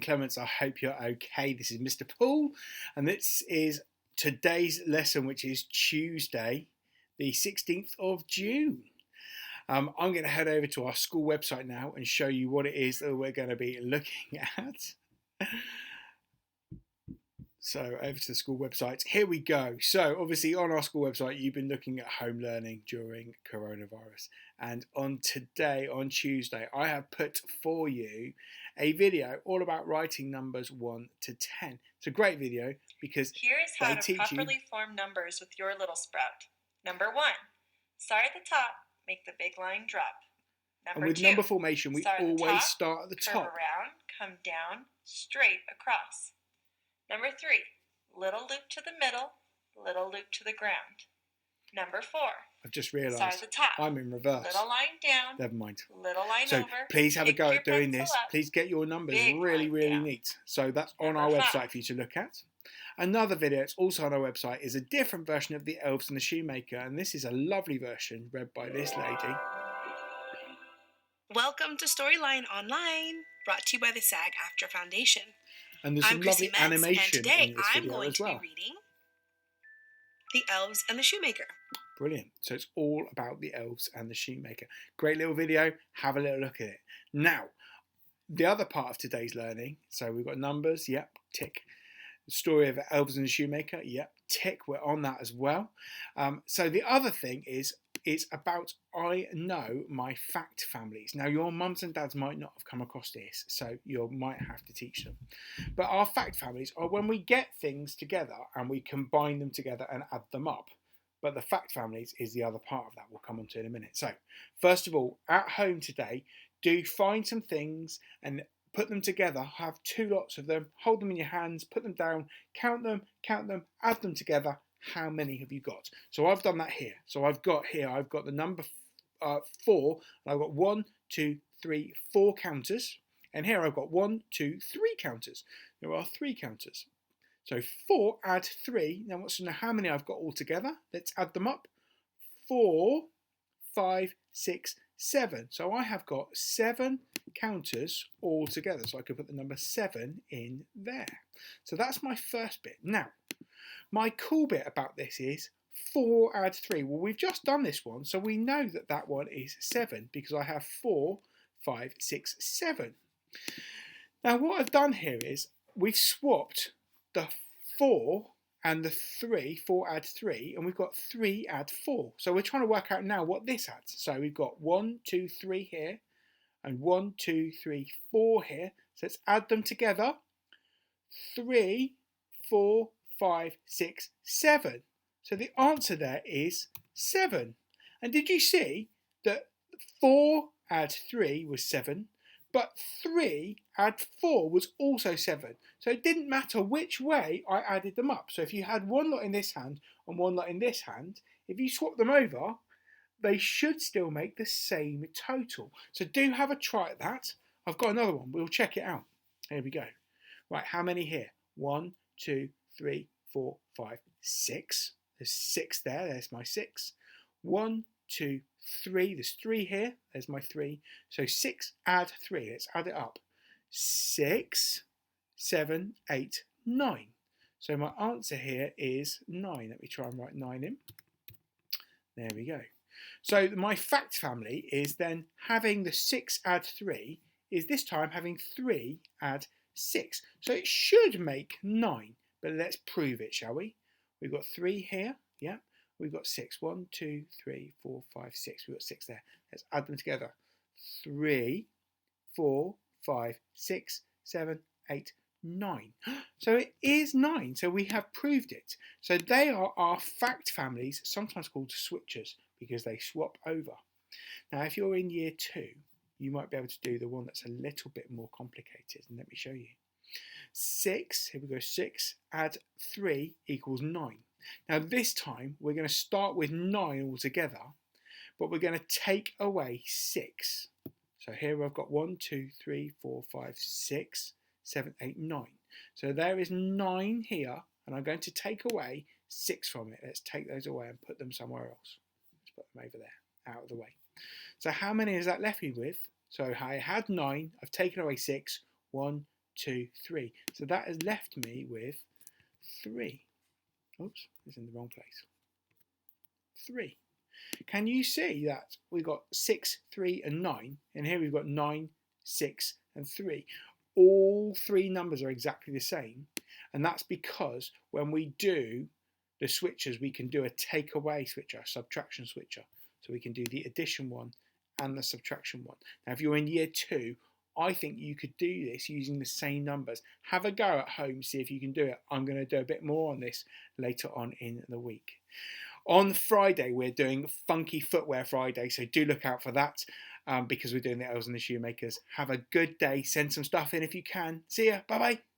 Clements, I hope you're okay. This is Mr. Poole, and this is today's lesson, which is Tuesday, the 16th of June. I'm going to head over to our school website now and show you what it is that we're going to be looking at. So over to the school website. Here we go. So obviously on our school website, you've been looking at home learning during coronavirus. And on today, on Tuesday, I have put for you a video all about writing numbers 1 to 10. It's a great video because here is how to properly form numbers with your little sprout. Number 1, start at the top, make the big line drop. And with number formation, we always start at the top. Curve around, come down, straight across. Number 3, little loop to the middle, little loop to the ground. Number 4, I've just realised start at the top, I'm in reverse. Little line down, never mind. Little line so over. Please have a go at doing this. Please get your numbers really neat. So that's on our website for you to look at. Another video, it's also on our website, is a different version of the Elves and the Shoemaker, and this is a lovely version read by this lady. Welcome to Storyline Online, brought to you by the SAG-AFTRA Foundation. And there's some lovely animation and today in this I'm video going as to well. be reading The Elves and the Shoemaker. Brilliant. So it's all about the Elves and the Shoemaker. Great little video. Have a little look at it. Now, the other part of today's learning. So we've got numbers. Yep. Tick. The story of the Elves and the Shoemaker. Yep. Tick. We're on that as well. So the other thing is, it's about I know my fact families. Now, your mums and dads might not have come across this, so you might have to teach them. But our fact families are when we get things together and we combine them together and add them up. But the fact families is the other part of that we'll come on to in a minute. So, first of all, at home today, do find some things and put them together. Have 2 lots of them. Hold them in your hands, put them down, count them, add them together. How many have you got? So I've done that here. So I've got the number 4. And I've got 1, 2, 3, 4 counters. And here I've got 1, 2, 3 counters. There are 3 counters. So 4 add 3. Now what's how many I've got all together? Let's add them up. 4, 5, 6, 7. So I have got 7 counters all together. So I could put the number 7 in there. So that's my first bit. Now, my cool bit about this is 4 add 3. Well, we've just done this one, so we know that that one is 7 because I have 4, 5, 6, 7. Now, what I've done here is we've swapped the 4 and the 3, 4 add 3, and we've got 3 add 4. So we're trying to work out now what this adds. So we've got 1, 2, 3 here, and 1, 2, 3, 4 here. So let's add them together. 3, 4, 5, 6, 7. So the answer there is 7. And did you see that 4 add 3 was 7, but 3 add 4 was also 7. So it didn't matter which way I added them up. So if you had one lot in this hand and one lot in this hand, if you swap them over, they should still make the same total. So do have a try at that. I've got another one. We'll check it out. Here we go. Right, how many here? 1, 2, 3, 4, 5, 6. There's 6 there. There's my 6. 1, 2, 3. There's 3 here. There's my 3. So 6 add 3. Let's add it up. 6, 7, 8, 9. So my answer here is 9. Let me try and write 9 in. There we go. So my fact family is then having the 6 add 3 is this time having 3 add 6. So it should make 9. But let's prove it, shall we? We've got 3 here. Yeah. We've got 6. 1, 2, 3, 4, 5, 6. We've got 6 there. Let's add them together. 3, 4, 5, 6, 7, 8, 9. So it is 9. So we have proved it. So they are our fact families, sometimes called switchers, because they swap over. Now, if you're in year 2, you might be able to do the one that's a little bit more complicated. And let me show you. 6, here we go, 6 add 3 equals 9. Now this time we're going to start with 9 altogether, but we're going to take away 6. So here I've got 1, 2, 3, 4, 5, 6, 7, 8, 9. So there is 9 here, and I'm going to take away 6 from it. Let's take those away and put them somewhere else. Let's put them over there, out of the way. So how many has that left me with? So I had 9, I've taken away 6, 1, 2, 3. So that has left me with 3. Oops, it's in the wrong place. 3. Can you see that we've got 6, 3 and 9, and here we've got 9, 6 and 3. All three numbers are exactly the same, and that's because when we do the switchers, we can do a take away switcher, a subtraction switcher. So we can do the addition one and the subtraction one. Now if you're in year 2, I think you could do this using the same numbers. Have a go at home, see if you can do it. I'm going to do a bit more on this later on in the week. On Friday, we're doing Funky Footwear Friday, so do look out for that because we're doing the Elves and the Shoemakers. Have a good day. Send some stuff in if you can. See ya. Bye-bye.